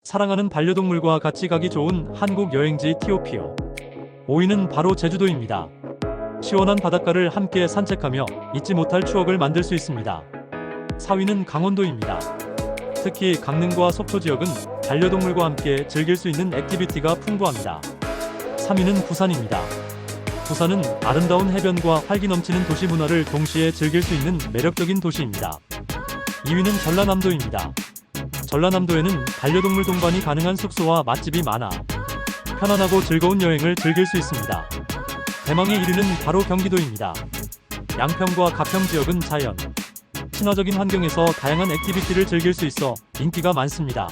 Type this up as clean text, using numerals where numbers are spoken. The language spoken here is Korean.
사랑하는 반려동물과 같이 가기 좋은 한국 여행지 티오피어. 5위는 바로 제주도입니다. 시원한 바닷가를 함께 산책하며 잊지 못할 추억을 만들 수 있습니다. 4위는 강원도입니다. 특히 강릉과 속초 지역은 반려동물과 함께 즐길 수 있는 액티비티가 풍부합니다. 3위는 부산입니다. 부산은 아름다운 해변과 활기 넘치는 도시 문화를 동시에 즐길 수 있는 매력적인 도시입니다. 2위는 전라남도입니다. 전라남도에는 반려동물 동반이 가능한 숙소와 맛집이 많아 편안하고 즐거운 여행을 즐길 수 있습니다. 대망의 1위는 바로 경기도입니다. 양평과 가평 지역은 자연, 친화적인 환경에서 다양한 액티비티를 즐길 수 있어 인기가 많습니다.